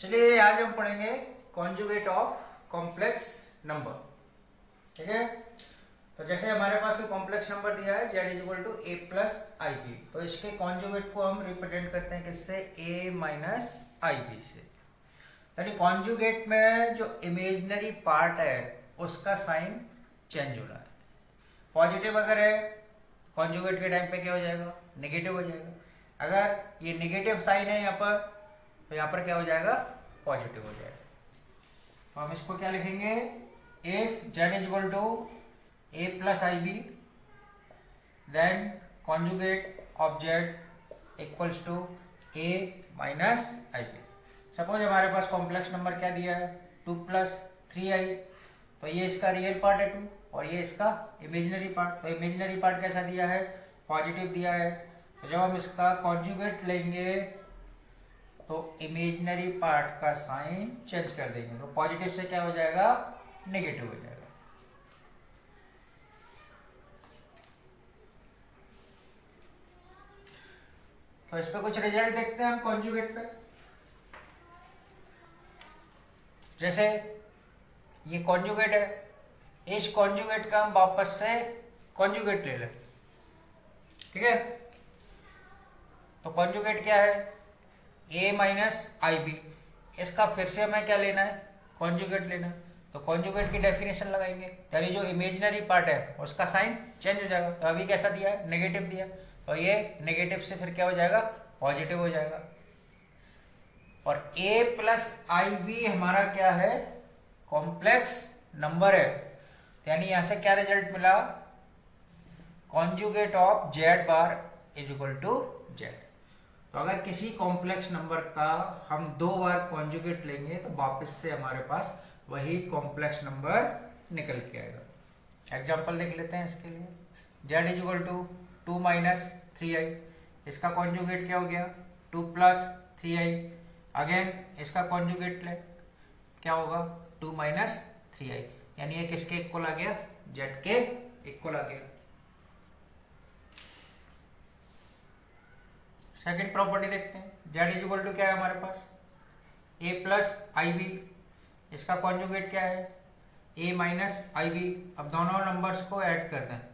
चलिए आज हम पढ़ेंगे कॉन्जुगेट ऑफ कॉम्प्लेक्स नंबर। ठीक है, तो जैसे हमारे पास कोई कॉम्प्लेक्स नंबर दिया है z equal to a plus i b, तो इसके कॉन्जुगेट को हम रिप्रेजेंट करते हैं किससे, a माइनस आई बी से। यानी कॉन्जुगेट में जो इमेजिनरी पार्ट है उसका साइन चेंज हो रहा है। पॉजिटिव अगर है कॉन्जुगेट के टाइम पे क्या हो जाएगा, नेगेटिव हो जाएगा। अगर ये नेगेटिव साइन है यहाँ पर तो यहाँ पर क्या हो जाएगा, पॉजिटिव हो जाएगा। तो हम इसको क्या लिखेंगे, if z is equal to a plus i b then conjugate of z equals to a minus i b. Suppose हमारे पास कॉम्प्लेक्स नंबर क्या दिया है, 2 प्लस 3i, तो ये इसका रियल पार्ट है 2 और ये इसका इमेजिनरी पार्ट। तो इमेजिनरी पार्ट कैसा दिया है, पॉजिटिव दिया है। तो जब हम इसका कॉन्जुगेट लेंगे तो इमेजिनरी पार्ट का साइन चेंज कर देंगे, तो पॉजिटिव से क्या हो जाएगा, नेगेटिव हो जाएगा। तो इस पे कुछ रिजल्ट देखते हैं हम कॉन्जुगेट पे। जैसे ये कॉन्जुगेट है, इस कॉन्जुगेट का हम वापस से कॉन्जुगेट ले लें। ठीक है, तो कॉन्जुगेट क्या है, a माइनस आई बी। इसका फिर से हमें क्या लेना है, कॉन्जुगेट लेना है। तो कॉन्जुगेट की डेफिनेशन लगाएंगे, यानी जो इमेजिनरी पार्ट है उसका साइन चेंज हो जाएगा। तो अभी कैसा दिया है, नेगेटिव दिया, तो ये नेगेटिव से फिर क्या हो जाएगा, पॉजिटिव हो जाएगा। और a प्लस आई बी हमारा क्या है, कॉम्प्लेक्स नंबर है। यानी यहां से क्या रिजल्ट मिला, conjugate of z bar is equal to z। तो अगर किसी कॉम्प्लेक्स नंबर का हम 2 बार कॉन्जुगेट लेंगे तो वापस से हमारे पास वही कॉम्प्लेक्स नंबर निकल के आएगा। एग्जांपल देख लेते हैं इसके लिए, z is equal to 2 minus 3i, इसका कॉन्जुगेट क्या हो गया, 2 प्लस 3i। अगेन इसका कॉन्जुगेट ले, क्या होगा, 2 माइनस 3i, यानी ये किसके इक्वल आ गया, z के इक्वल आ गया। सेकेंड प्रॉपर्टी देखते हैं, z इज इक्वल टू क्या है हमारे पास, a प्लस आई बी, इसका कॉन्जुगेट क्या है, a माइनस आई बी। अब दोनों नंबर्स को ऐड करते हैं,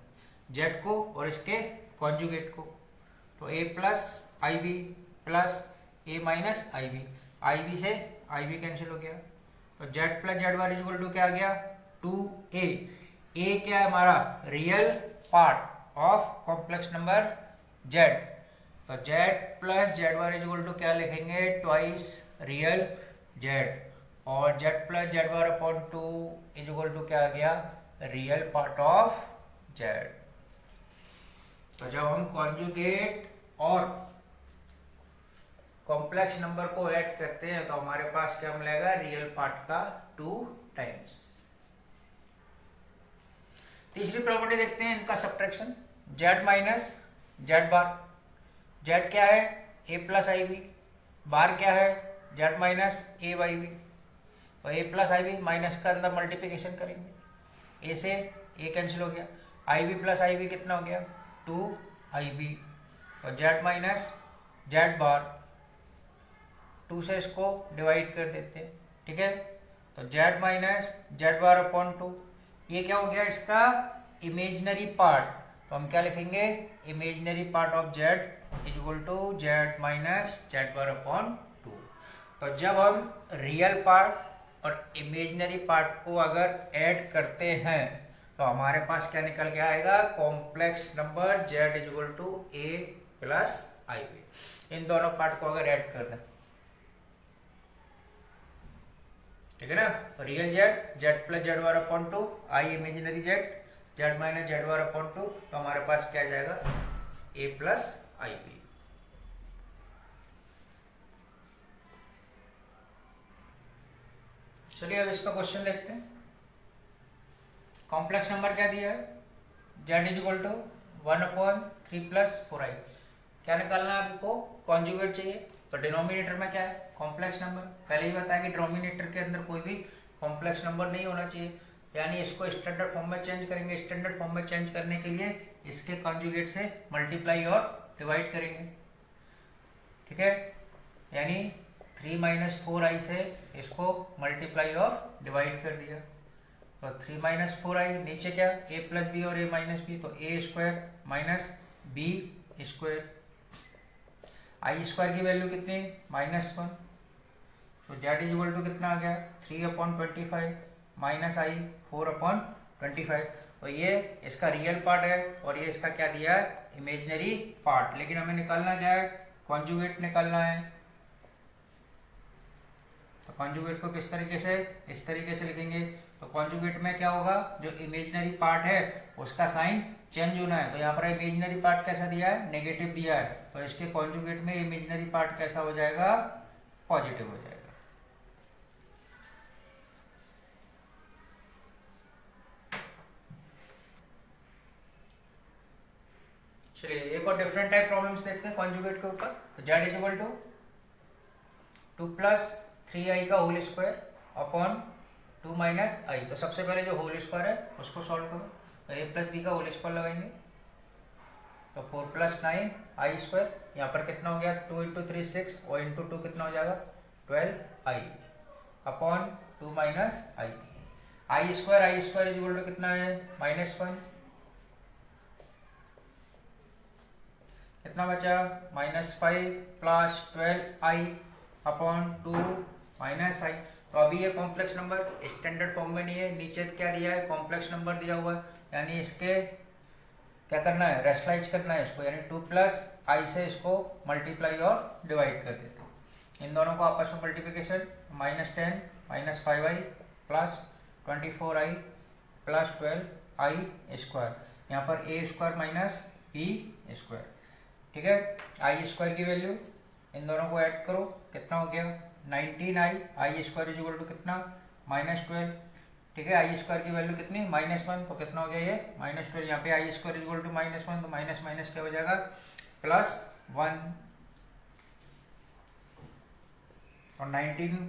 z को और इसके कॉन्जुगेट को। तो a plus i b plus a minus i b, i b से आई बी कैंसिल हो गया। तो z plus z bar is equal to क्या आ गया, 2a। a क्या है हमारा, real part of complex number z। तो z plus z bar is equal to क्या लिखेंगे, ट्वाइस रियल z, और z plus z bar upon 2 is equal to क्या आ गया, रियल पार्ट ऑफ z। तो जब हम कॉन्जुगेट और कॉम्प्लेक्स नंबर को ऐड करते हैं तो हमारे पास क्या मिलेगा, रियल पार्ट का 2 टाइम्स। तीसरी प्रॉपर्टी देखते हैं इनका subtraction, z minus z bar. z क्या है, a plus i b, bar क्या है, z minus a by b. और a plus i b minus का अंदर मल्टीप्लिकेशन करेंगे, a से a कैंसिल हो गया, आई बी प्लस आई बी कितना हो गया, 2 आई बी। और z माइनस जेड बार, 2 से इसको डिवाइड कर देते हैं। ठीक है, तो z minus z bar upon 2, ये क्या हो गया, इसका इमेजिनरी पार्ट। तो हम क्या लिखेंगे, imaginary part of z is equal to z minus z bar upon 2। तो जब हम रियल पार्ट और इमेजिनरी पार्ट को अगर ऐड करते हैं तो हमारे पास क्या निकल के आएगा, complex number z is equal to a plus i b. इन दोनों पार्ट को अगर ऐड कर दें, ठीक है ना, real z plus z bar upon 2, i imaginary z minus z bar upon 2, तो हमारे पास क्या आ जाएगा, a प्लस आई बी। चलिए अब इसका क्वेश्चन देखते हैं। कॉम्प्लेक्स नंबर क्या दिया है, z is equal to 1 upon 3 plus 4i। क्या निकालना है आपको, कॉन्जुगेट चाहिए। तो डिनोमिनेटर में क्या है, कॉम्प्लेक्स नंबर। पहले ही बताया कि डिनोमिनेटर के अंदर कोई भी कॉम्प्लेक्स नंबर नहीं होना चाहिए, यानी इसको स्टैंडर्ड फॉर्म में चेंज करेंगे। स्टैंडर्ड फॉर्म में चेंज करने के लिए इसके कॉन्जुगेट से मल्टीप्लाई और डिवाइड करेंगे। ठीक है, यानी 3 माइनस 4i से इसको मल्टीप्लाई और डिवाइड कर दिया, तो 3 माइनस 4i, नीचे क्या a प्लस बी और a माइनस बी, तो a square minus b square, i square की वैल्यू कितनी -1, तो जेड इज इक्वल टू कितना आ गया 3/25 माइनस आई 4/25। तो ये इसका रियल पार्ट है और ये इसका क्या दिया है इमेजिनरी पार्ट, लेकिन हमें निकालना क्या है कॉन्जुगेट निकालना है। तो कॉन्जुगेट को किस तरीके से, इस तरीके से लिखेंगे। तो कॉन्जुगेट में क्या होगा, जो इमेजिनरी पार्ट है उसका साइन चेंज होना है। तो यहाँ पर इमेजिनरी पार्ट कैसा दिया है, नेगेटिव दिया है, तो इसके कॉन्जुगेट में इमेजिनरी पार्ट कैसा हो जाएगा, पॉजिटिव हो जाएगा। चलिए एक और डिफरेंट टाइप प्रॉब्लम्स देखते हैं कॉन्जुगेट के ऊपर। तो z is equal to 2 plus 3i का whole square upon 2 minus i. तो सबसे पहले जो होल स्क्वायर है उसको सॉल्व करो, तो a प्लस बी का होल स्क्वायर लगाएंगे, तो 4 प्लस 9 आई स्क्वायर, यहाँ पर कितना हो गया 2 इंटू 3 6 और इंटू 2 कितना हो जाएगा 12i upon 2 minus i. I square is equal to कितना है -1, कितना बचा -5 plus 12i upon 2 minus i. तो अभी ये कॉम्प्लेक्स नंबर स्टैंडर्ड फॉर्म में नहीं है, नीचे क्या दिया है कॉम्प्लेक्स नंबर दिया हुआ है, यानी इसके क्या करना है रेशनलाइज करना है इसको, यानी 2 प्लस आई से इसको मल्टीप्लाई और डिवाइड कर देते हैं। इन दोनों को आपस में multiplication -10 minus 5i plus 24i plus 12i square, यहाँ पर a square minus b square, ठीक है। आई स्क्वायर की वैल्यू इन दोनों को ऐड करो, कितना हो गया 19i, i square is equal to कितना -12, ठीक है। आई स्क्वायर की वैल्यू कितनी -1, तो कितना हो गया ये -12, यहाँ पे आई स्क्वायर इज इक्वल टू -1, तो माइनस माइनस क्या हो जाएगा +1, और 19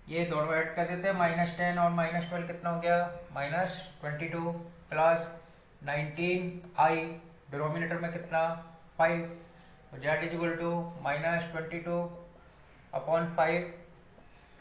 ये दोनों ऐड कर देते हैं, -10 और -12 कितना हो गया -22 प्लस 19i, डिनोमिनेटर में कितना 5, तो z is equal to -22 upon 5,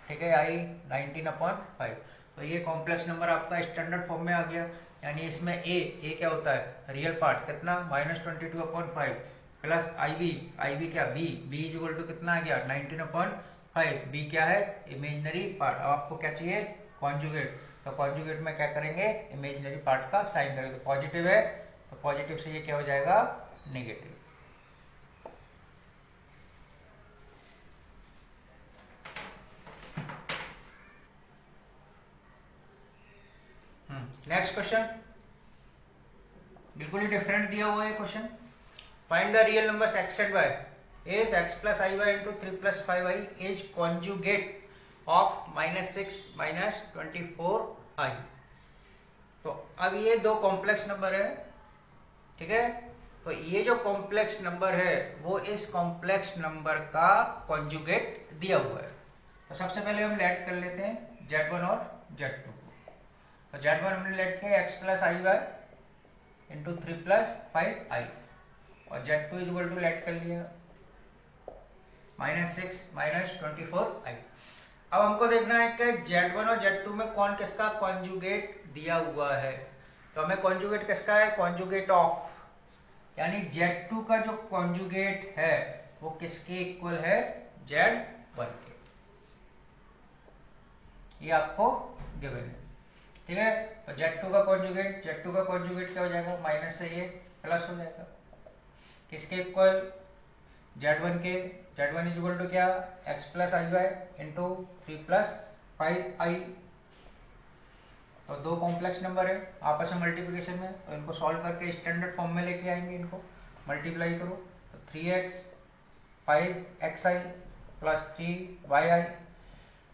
ठीक है, आई 19/5। तो ये कॉम्प्लेक्स नंबर आपका स्टैंडर्ड फॉर्म में आ गया, यानी इसमें ए क्या होता है रियल पार्ट कितना -22/5 प्लस आई बी क्या बी इज इक्वल टू कितना आ गया 19/5, बी क्या है इमेजिनरी पार्ट। अब आपको क्या चाहिए कॉन्जुगेट, तो कॉन्जुगेट में क्या करेंगे इमेजिनरी पार्ट का साइन करेंगे, तो पॉजिटिव है तो पॉजिटिव से ये क्या हो जाएगा नेगेटिव। नेक्स्ट क्वेश्चन बिल्कुल ही डिफरेंट दिया हुआ है question. Find the real numbers x and y if x plus iy into 3 plus 5i is conjugate of -6 minus 24i। तो अब ये दो कॉम्प्लेक्स नंबर है, ठीक है। तो ये जो कॉम्प्लेक्स नंबर है वो इस कॉम्प्लेक्स नंबर का कॉन्जुगेट दिया हुआ है। तो सबसे पहले हम लेट कर लेते हैं z1 और z2 को। तो z1 हमने लेट किया x plus i Y into 3 plus 5i, और z2 is equal to late कर लिया -6 माइनस 24i। अब हमको देखना है कि z1 और z2 में कौन किसका कॉन्जुगेट दिया हुआ है। तो हमें कॉन्जुगेट किसका है कॉन्जुगेट ऑफ, यानी z2 का जो कॉन्जुगेट है वो किसके इक्वल है z1 के, ये आपको गिवन है, ठीक है। तो z2 का कॉन्जुगेट क्या हो जाएगा माइनस से ये प्लस हो जाएगा, किसके इक्वल z1 के, z1 इज इक्वल टू क्या x plus i Y into 3 plus 5i। तो दो कॉम्प्लेक्स नंबर है आपस में मल्टीप्लिकेशन में, तो इनको सॉल्व करके स्टैंडर्ड फॉर्म में लेके आएंगे, इनको मल्टीप्लाई करो, तो 3x 5xi प्लस 3yi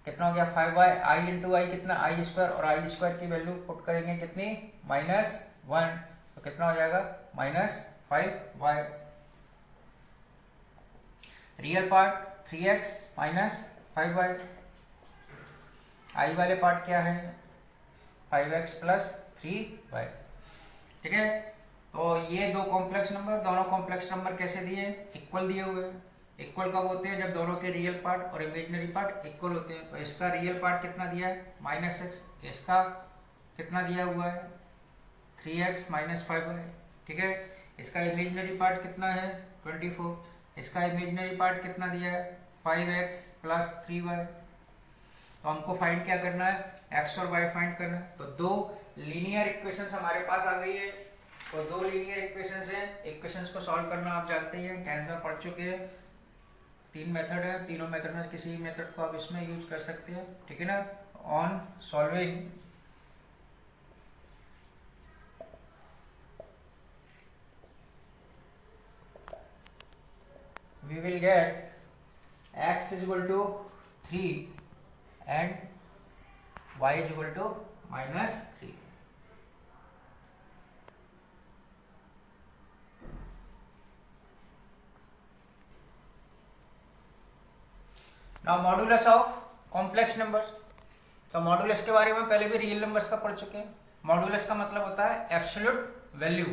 कितना हो गया 5y, i इंटू आई कितना आई स्क्वायर, और आई स्क्वायर की वैल्यू पुट करेंगे कितनी -1, तो कितना हो जाएगा -5y। Real part 3x minus 5y, आई वाले पार्ट क्या है 5x प्लस 3y, ठीक है। तो ये दो कॉम्प्लेक्स नंबर, दोनों कॉम्प्लेक्स नंबर कैसे दिए इक्वल दिए हुए हैं, इक्वल कब होते हैं? जब दोनों के रियल पार्ट और इमेजिनरी पार्ट इक्वल होते हैं। तो इसका रियल पार्ट कितना दिया है? -x। इसका कितना दिया हुआ है? 3x - 5y। ठीक है। इसका इमेजिनरी पार्ट कितना है? 24। इसका इमेजिनरी पार्ट कितना दिया है? 5x + 3y। तो हमको फाइंड क्या करना है? x और y फाइंड करना है। तो दो लीनियर इक्वेशंस हमारे पास आ गई है। तो दो लीनियर इक्वेशंस हैं। इक्वेशंस को सॉल्व करना आप जानते हैं, 10th में पढ़ चुके हैं। तीन मेथड है, तीनों मेथड में किसी भी मेथड को आप इसमें यूज कर सकते हैं। ठीक है ना। On solving we will get x is equal to 3 and y is equal to -3. Now modulus of complex numbers. तो मॉडुलस के बारे में पहले भी रियल नंबर्स का पढ़ चुके हैं। मॉडुलस का मतलब होता है absolute value.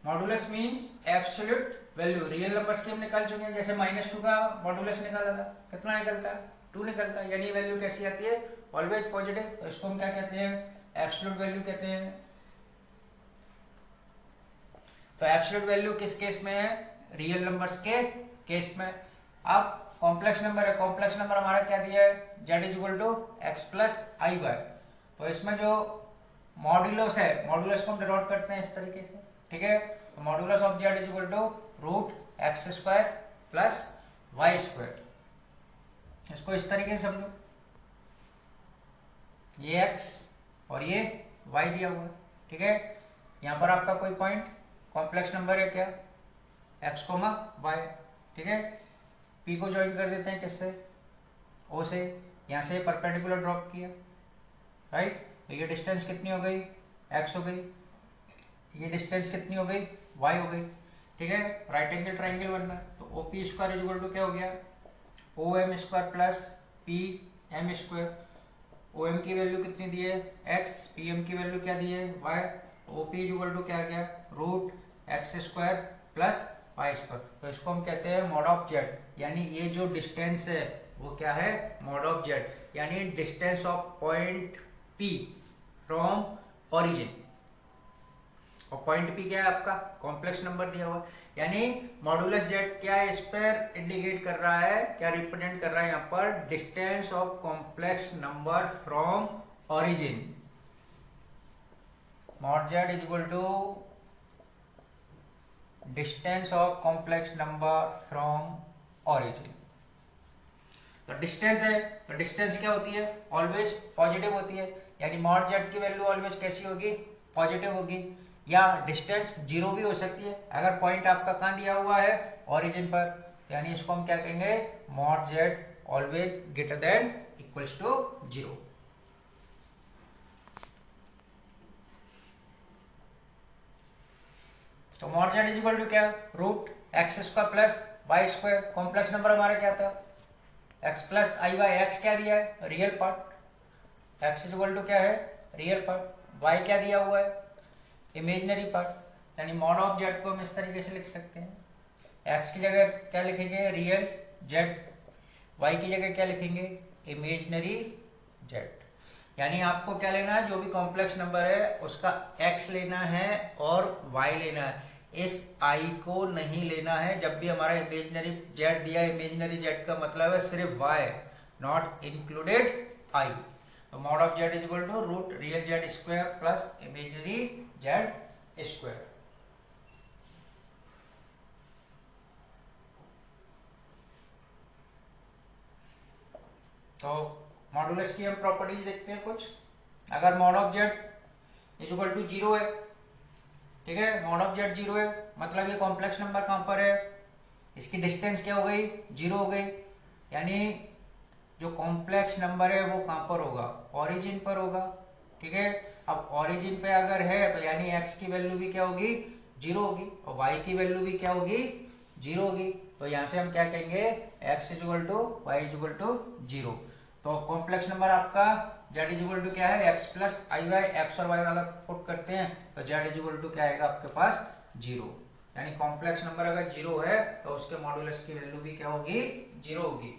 Modulus means absolute value. Real numbers की हम निकाल चुके हैं। जैसे -2 का मॉडुलस निकाला था, कितना निकलता है? 2 निकलता है। यानी वैल्यू कैसी आती है? Always positive. तो इसको हम क्या कहते हैं? एब्सोल्यूट वैल्यू कहते हैं। तो एब्सोल्यूट वैल्यू किस केस में है? रियल नंबर्स के केस में। अब कॉम्प्लेक्स नंबर है। कॉम्प्लेक्स नंबर हमारा क्या दिया है? z = x + iy। तो इसमें जो मॉड्यूलस है, मॉड्यूलस को हम डिनोट करते हैं इस तरीके से। ठीक है। तो modulus of z = √x² + y²। इसको इस तरीके से समझो, ये x और ये y दिया हुआ है। ठीक है। यहाँ पर आपका कोई पॉइंट कॉम्प्लेक्स नंबर है क्या? x, y। ठीक है। p को ज्वाइन कर देते हैं किससे? o से। यहाँ से परपेंडिकुलर ड्रॉप किया, राइट। तो ये डिस्टेंस कितनी हो गई? x हो गई। ये डिस्टेंस कितनी हो गई? y हो गई। ठीक है। राइट एंगल ट्राइंगल बनना है। तो OP² = क्या हो गया? OM² + PM²। OM की वैल्यू कितनी दी है? x। PM की वैल्यू क्या दी है? y। OP = क्या आ गया? √x² + y²। तो इसको हम कहते हैं मॉड ऑफ z। यानी ये जो डिस्टेंस है वो क्या है? Mod of z। यानी distance of point P from origin. और पॉइंट P क्या है आपका? कॉम्प्लेक्स नंबर दिया हुआ। यानी मॉडुलस z क्या है? इस पर इंडिकेट कर रहा है, क्या रिप्रेजेंट कर रहा है यहाँ पर? Distance of complex number from origin. Mod z = distance of complex number from origin. तो डिस्टेंस है, तो डिस्टेंस क्या होती है? ऑलवेज पॉजिटिव होती है। यानी मॉड z की वैल्यू ऑलवेज कैसी होगी? पॉजिटिव होगी। या डिस्टेंस 0 भी हो सकती है अगर पॉइंट आपका कहाँ दिया हुआ है? ओरिजिन पर। यानी इसको हम क्या कहेंगे? Mod z always greater than equals to 0। तो मॉड z = क्या? √x² + y²। कॉम्प्लेक्स नंबर हमारा क्या था? x + iy। x क्या दिया है? Real part. x = क्या है? Real part. y क्या दिया हुआ है? Imaginary part. यानी मॉड ऑफ z को हम इस तरीके से लिख सकते हैं। x की जगह क्या लिखेंगे? Real z। y की जगह क्या लिखेंगे? Imaginary z। यानी आपको क्या लेना है? जो भी कॉम्प्लेक्स नंबर है उसका x लेना है और y लेना है। इस i को नहीं लेना है। जब भी हमारा इमेजिनरी z दिया, इमेजिनरी z का मतलब है सिर्फ y, नॉट इंक्लूडेड i। तो mod of z = √real z² + imaginary z²। तो मॉडुलस की हम प्रॉपर्टीज देखते हैं कुछ। अगर मॉड ऑफ z = 0 है, ठीक है, मॉड ऑफ z 0 है, मतलब ये कॉम्प्लेक्स नंबर कहां पर है? इसकी डिस्टेंस क्या हो गई? 0 हो गई। यानी जो कॉम्प्लेक्स नंबर है वो कहां पर होगा? ओरिजिन पर होगा। ठीक है। अब ओरिजिन पे अगर है तो यानी x की वैल्यू भी क्या होगी? 0 होगी। और y की वैल्यू भी क्या होगी? 0 होगी। तो यहां से हम क्या कहेंगे? x = y = 0। तो कॉम्प्लेक्स नंबर आपका z = क्या है? x + iy। x और y अगर पुट करते हैं तो z = क्या आएगा आपके पास? 0। यानी कॉम्प्लेक्स नंबर अगर 0 है तो उसके मॉडुलस की वैल्यू भी क्या होगी, 0 होगी।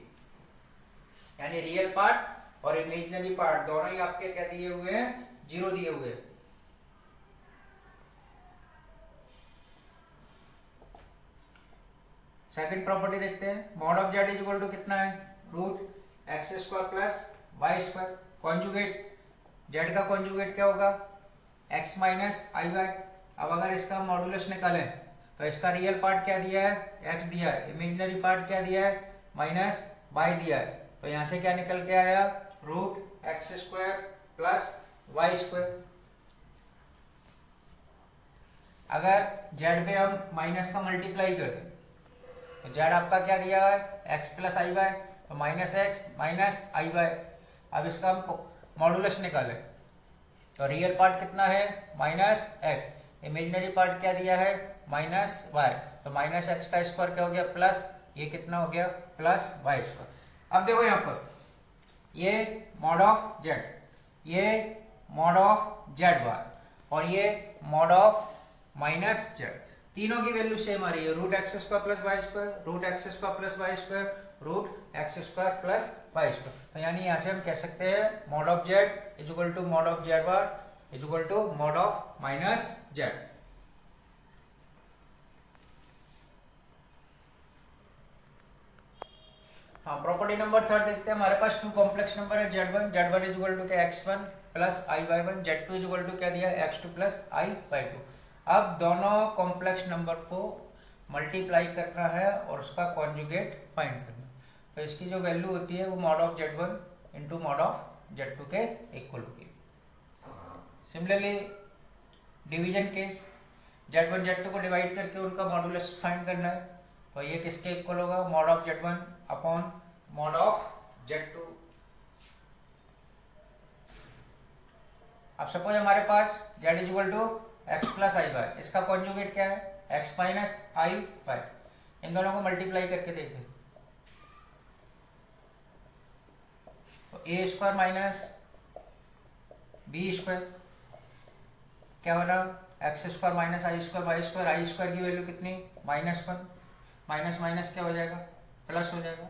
यानी रियल पार्ट और इमेजिनरी पार्ट दोनों ही आपके क्या दिए हुए हैं, 0 दिए हुए हैं। सेकंड प्रॉपर्टी देखते हैं। Mod of z is equal to कितना है, root x square plus y square. Conjugate, z का कॉन्जुगेट क्या होगा, एक्स माइनस आई वाई। अब अगर इसका मॉडुलस निकालें तो इसका रियल पार्ट क्या दिया है, एक्स दिया है, इमेजिनरी पार्ट क्या दिया है, माइनस वाई दिया है। तो यहां से क्या निकल के आया, root x square plus y square. अगर जेड पे हम माइनस का मल्टीप्लाई कर दें तो जेड आपका क्या दिया है, एक्स प्लस आई वाई, तो minus x minus i Y. अब इसका हम मॉडुलस निकालें तो रियल पार्ट कितना है, माइनस एक्स, इमेजिनरी पार्ट क्या दिया है, माइनस वाई। तो माइनस एक्स का स्क्वायर क्या हो गया, प्लस ये कितना हो गया, प्लस वाई स्क्वायर। अब देखो यहाँ पर ये मॉड ऑफ जेड, ये मॉड ऑफ जेड बार और ये मॉड ऑफ माइनस जेड, तीनों की वैल्यू सेम आ रही है, root x square plus y square, root x square plus y square, root x square plus y square. तो यानी यहां से हम कह सकते हैं mod of z is equal to mod of z bar is equal to mod of minus z. हाँ, property number third देखते हैं। हमारे पास टू कॉम्प्लेक्स नंबर है z one is equal to क्या, x one plus i Y one, z two is equal to क्या दिया है, x two plus i y two. अब दोनों कॉम्प्लेक्स नंबर को मल्टीप्लाई करना है और उसका कॉन्जुगेट फाइंड करना है। तो इसकी जो वैल्यू होती है वो mod of z one into mod of z two के इक्वल होगी। Similarly division case, z one z two को डिवाइड करके उनका मॉडुलस फाइंड करना है। तो ये किसके इक्वल होगा, mod of z one upon mod of z two. अब सपोज हमारे पास z is equal to x plus i y, इसका कॉन्जुगेट क्या है, एक्स माइनस आई वाई। इन दोनों को मल्टीप्लाई करके देखते हैं तो a square minus b square क्या बना, x square minus i square y square. I square की वैल्यू कितनी, माइनस वन, माइनस माइनस क्या हो जाएगा, प्लस हो जाएगा।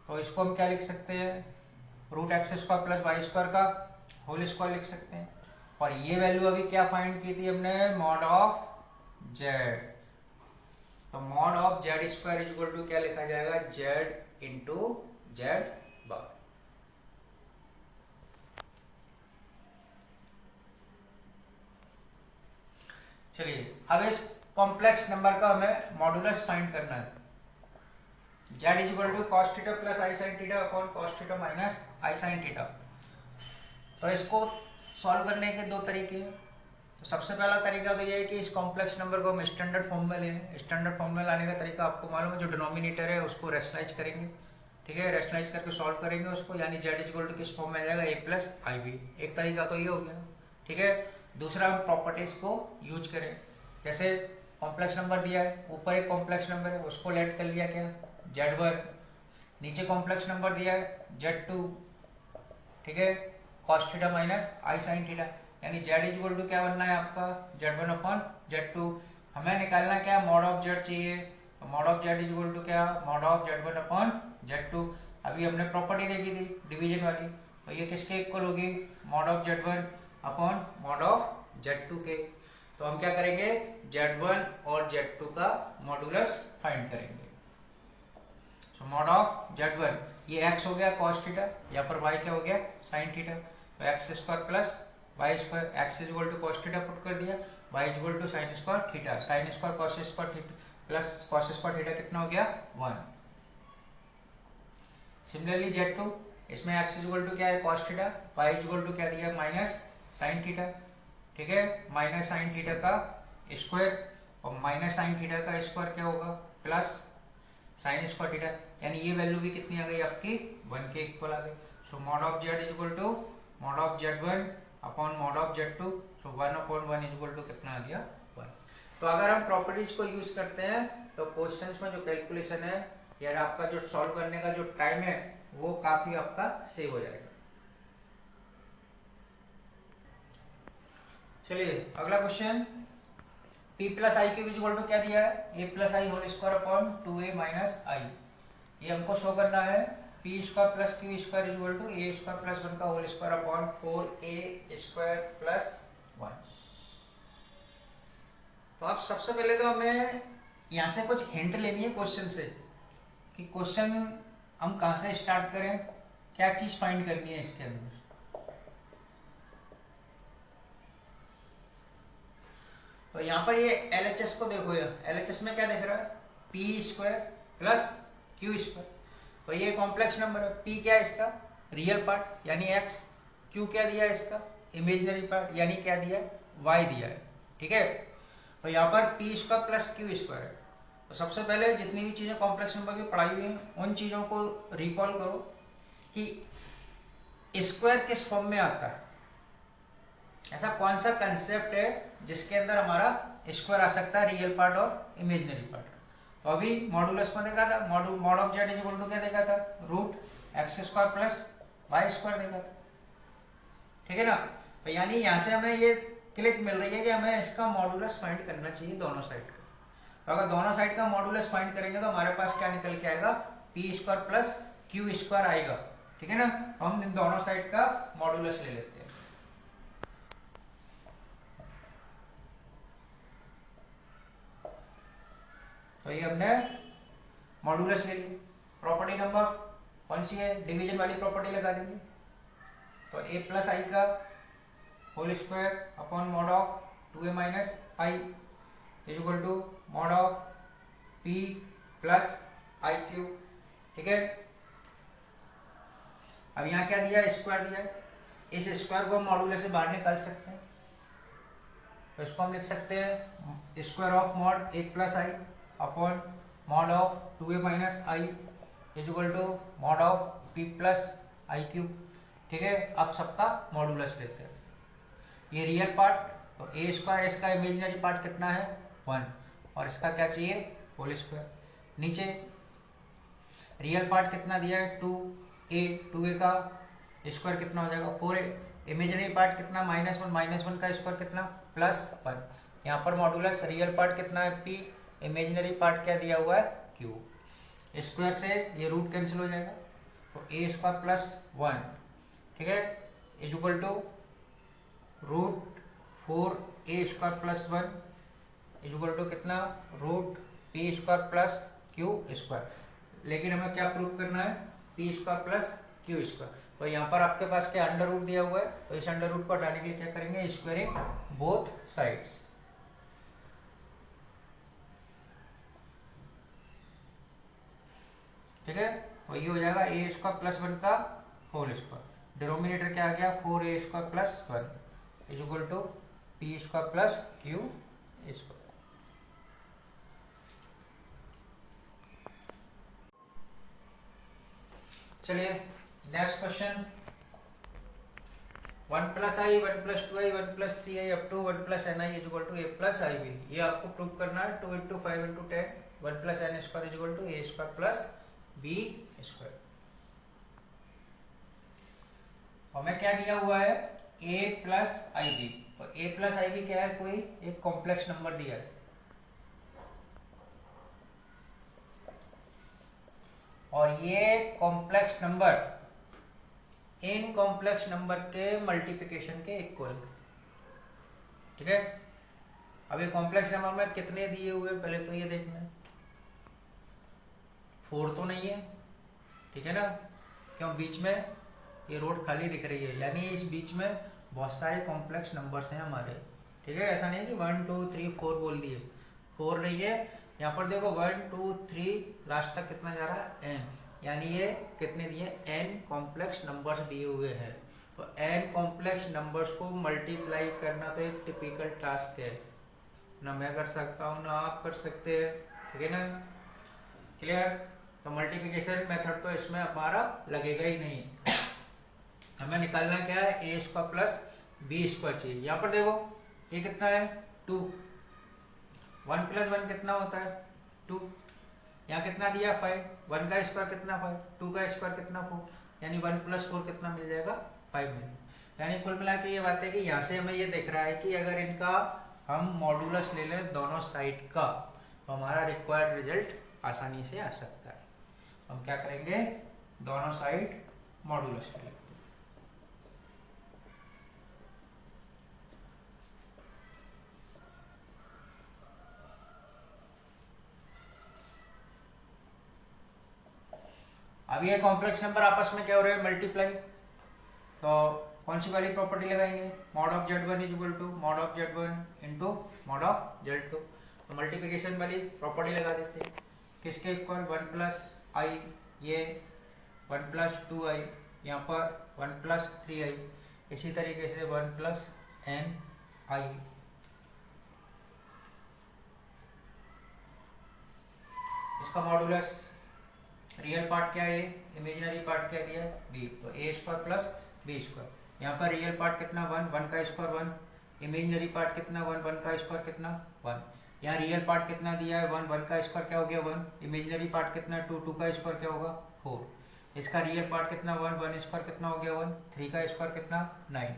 तो इसको हम क्या लिख सकते हैं, root x square plus y square का होल स्क्वायर लिख सकते हैं। और ये वैल्यू अभी क्या फाइंड की थी हमने, मॉड ऑफ जेड। तो mod of z square is equal to क्या लिखा जाएगा, जेड इंटू जेड बार। चलिए अब इस कॉम्प्लेक्स नंबर का हमें मॉडुलस फाइंड करना है। Z is equal to cos theta plus i sine theta upon cos theta minus i sine theta. तो इसको सॉल्व करने के दो तरीके हैं। तो सबसे पहला तरीका तो ये है कि इस कॉम्प्लेक्स नंबर को हम स्टैंडर्ड फॉर्म में लें। स्टैंडर्ड फॉर्म में लाने का तरीका आपको मालूम है, जो डिनोमिनेटर है उसको रेशनलाइज करेंगे, ठीक है, रेशनलाइज करके सॉल्व करेंगे उसको, यानी जेड इज इक्वल टू किस फॉर्म में आ जाएगा, ए प्लस आई बी। एक तरीका तो ये हो गया, ठीक है। दूसरा हम प्रॉपर्टीज को यूज करें, जैसे कॉम्प्लेक्स नंबर दिया है, ऊपर एक कॉम्प्लेक्स नंबर है उसको लेट कर लिया क्या, जेड वन, नीचे कॉम्प्लेक्स नंबर दिया है जेड टू, ठीक है, cos theta minus i sine theta. यानी जेड इज इक्वल टू क्या बनना है आपका, z one upon z two. हमें निकालना क्या, मॉड ऑफ जेड चाहिए, तो mod of z is equal to क्या, mod of z one upon z two. अभी हमने प्रॉपर्टी देखी थी डिवीजन वाली, तो ये किसके इक्वल होगी, mod of z one upon mod of z two के। तो हम क्या करेंगे, जेड वन और जेड टू का मॉडुलस फाइंड करेंगे। So mod of z one, ये x हो गया cos थीटा, यहाँ पर y क्या हो गया sin थीटा। तो x square plus y square, x is equal to cos theta put कर दिया, y is equal to sin square theta, sin square cos square theta plus cos square theta कितना हो गया 1। Similarly z two, इसमें x is equal to क्या है cos theta, y is equal to क्या दिया माइनस sin थीटा, ठीक है, माइनस sin थीटा का स्क्वायर और माइनस sin थीटा का स्क्वायर क्या होगा प्लस साइन स्क्वायर थीटा। यानी ये वैल्यू भी कितनी आ गई आपकी 1 के इक्वल आ गई। So mod of z is equal to mod of z one upon mod of z two. So 1 upon 1 is equal to कितना आ गया 1। तो अगर हम प्रॉपर्टीज को यूज करते हैं तो क्वेश्चंस में जो कैलकुलेशन है या आपका जो सॉल्व करने का जो टाइम है वो काफी आपका सेव हो जाएगा। चलिए अगला question, p plus i cube equal to क्या दिया है, a plus i whole square upon 2a minus i. ये हमको शो करना है p square plus q square equal to a square plus 1 का whole square upon 4a square plus 1। तो अब सबसे पहले तो हमें यहाँ से कुछ हिंट लेनी है क्वेश्चन से कि क्वेश्चन हम कहाँ से स्टार्ट करें, क्या चीज फाइंड करनी है इसके अंदर। तो यहाँ पर ये LHS को देखो, यार LHS में क्या दिख रहा है, p square plus q square. तो ये कॉम्प्लेक्स नंबर है। पी क्या है इसका, रियल पार्ट यानी x, क्यू क्या दिया है इसका, इमेजिनरी पार्ट यानी क्या दिया है, y दिया है। ठीक है, तो यहाँ पर P square plus q square है। तो सबसे पहले जितनी भी चीजें कॉम्प्लेक्स नंबर की पढ़ाई हुई हैं उन चीजों को रिकॉल करो कि स्क्वायर किस फॉर्म में आता है, ऐसा कौन सा कंसेप्ट है जिसके अंदर हमारा स्क्वायर आ सकता है, रियल पार्ट और इमेजिनरी पार्ट का। तो अभी मॉडुलस में देखा था, mod of z equal to क्या देखा था, root x square plus y square देखा था। ठीक है ना, तो यानी यहाँ से हमें ये क्लिक मिल रही है कि हमें इसका मॉडुलस फाइंड करना चाहिए दोनों साइड का। तो अगर दोनों साइड का मॉडुलस फाइंड करेंगे तो हमारे पास क्या निकल के आएगा, P square plus q square आएगा। ठीक है ना, तो हम इन दोनों साइड का मॉडुलस ले लेते हैं। तो ये हमने मॉडुलस ले लिया। प्रॉपर्टी नंबर कौन सी है, डिवीजन वाली प्रॉपर्टी लगा देंगे। तो a प्लस आई का whole square upon mod of 2a minus i is equal to mod of p plus i cube. ठीक है, अब यहाँ क्या दिया, स्क्वायर दिया है। इस स्क्वायर को हम मॉडुलस से बाहर निकाल सकते हैं। तो इसको हम लिख सकते हैं square of mod a plus i upon mod of 2a minus i is equal to mod of p plus i cube. ठीक है, अब सबका मॉडुलस लेते हैं। ये रियल पार्ट तो ए स्क्वायर, इसका इमेजिनरी पार्ट कितना है 1, और इसका क्या चाहिए होल स्क्वायर। नीचे रियल पार्ट कितना दिया है 2a, 2a का स्क्वायर कितना हो जाएगा 4a, इमेजिनरी पार्ट कितना -1 का स्क्वायर कितना +1। यहाँ पर मॉडुलस रियल पार्ट कितना है p, इमेजिनरी पार्ट क्या दिया हुआ है q। स्क्वायर से ये रूट कैंसिल हो जाएगा, तो a स्क्वायर प्लस 1, ठीक है, is equal to root 4a square plus 1 is equal to कितना, root p square plus q square. लेकिन हमें क्या प्रूव करना है, p square plus q square. तो यहाँ पर आपके पास क्या अंडर रूट दिया हुआ है, तो इस अंडर रूट को हटाने के लिए क्या करेंगे, स्क्वायरिंग बोथ साइड्स। ठीक है, तो ये हो जाएगा a स्क्वायर प्लस 1 का होल स्क्वायर। डिनोमिनेटर क्या आ गया 4a square plus 1 is equal to p square plus q square. चलिए next question, 1 plus i, 1 plus 2 आई, 1 plus 3 i up to 1 plus n i is equal to a plus i b. ये आपको prove करना है। 2 into 5 into 10 1 plus n square is equal to a square plus b square. हमें क्या दिया हुआ है a प्लस आई बी। तो a प्लस आई बी क्या है, कोई एक कॉम्प्लेक्स नंबर दिया है, और ये complex number in complex number के मल्टीप्लिकेशन के इक्वल। ठीक है, अब ये कॉम्प्लेक्स नंबर में कितने दिए हुए पहले तो ये देखना है, 4 तो नहीं है, ठीक है ना, क्यों बीच में ये रोड खाली दिख रही है, यानी इस बीच में बहुत सारे कॉम्प्लेक्स नंबर्स हैं हमारे। ठीक है, ऐसा नहीं कि 1 2 3 4 बोल दिए, 4 नहीं है। यहाँ पर देखो 1 2 3 लास्ट तक कितना जा रहा है n, यानी ये कितने दिए n कॉम्प्लेक्स नंबर्स दिए हुए हैं। तो n कॉम्प्लेक्स नंबर्स को मल्टीप्लाई करना तो एक टिपिकल टास्क है, ना मैं कर सकता हूँ ना आप कर सकते हैं। ठीक है ना, क्लियर। तो मल्टीप्लिकेशन मेथड तो इसमें हमारा लगेगा ही नहीं। हमें निकालना क्या है, ए स्क्वायर प्लस बी स्क्वायर चाहिए। यहाँ पर देखो ये कितना है 2, 1 प्लस 1 कितना होता है 2, यहाँ कितना दिया 5, 1 का स्क्वायर कितना 5, 2 का स्क्वायर कितना 4, यानी 1 प्लस 4 कितना मिल जाएगा 5 मिल। यानी कुल मिला के ये बात है कि यहाँ से हमें ये दिख रहा है कि अगर इनका हम मॉडुलस ले लें दोनों साइड का, तो हमारा रिक्वायर्ड रिजल्ट आसानी से आ सकता है। हम क्या करेंगे, दोनों साइड मॉडुलस ले लेंगे। अब ये कॉम्प्लेक्स नंबर आपस में क्या हो रहे हैं, मल्टीप्लाई। तो कौन सी वाली प्रॉपर्टी लगाएंगे, mod of z1 is equal to mod of z1 into mod of z2। तो मल्टीप्लिकेशन वाली प्रॉपर्टी लगा देते हैं। किसके इक्वल, 1 प्लस आई, ये 1 प्लस 2i, यहाँ पर 1 प्लस 3i, इसी तरीके से 1 प्लस एन आई। इसका मॉडुलस रियल पार्ट क्या है, इमेजिनरी पार्ट क्या दिया है, बी, तो a square plus b square. यहाँ पर रियल पार्ट कितना 1, 1 का स्क्वायर 1, इमेजिनरी पार्ट कितना 1, 1 का स्क्वायर कितना 1। यहाँ रियल पार्ट कितना दिया है 1, 1 का स्क्वायर क्या हो गया 1, इमेजिनरी पार्ट कितना 2, 2 का स्क्वायर क्या होगा 4। इसका रियल पार्ट कितना 1, 1 स्क्वायर कितना हो गया 1, 3 का स्क्वायर कितना 9।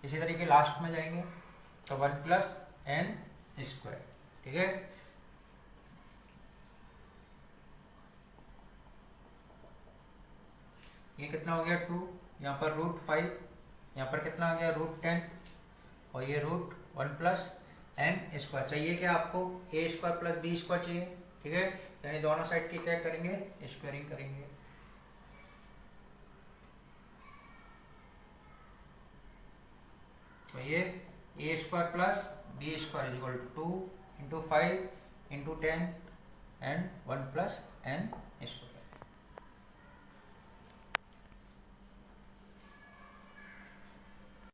इसी तरीके लास्ट में जाएंगे तो 1 प्लस एन स्क्वायर, ठीक है। ये कितना हो गया 2, यहाँ पर √5, यहाँ पर कितना आ गया √10, और ये √1 प्लस एन स्क्वायर। चाहिए क्या आपको, ए स्क्वायर प्लस बी स्क्वायर चाहिए, ठीक है। यानी दोनों साइड की क्या करेंगे, स्क्वायरिंग करेंगे। तो ये a square plus b square is equal to 2 into 5 into 10 and 1 plus n square.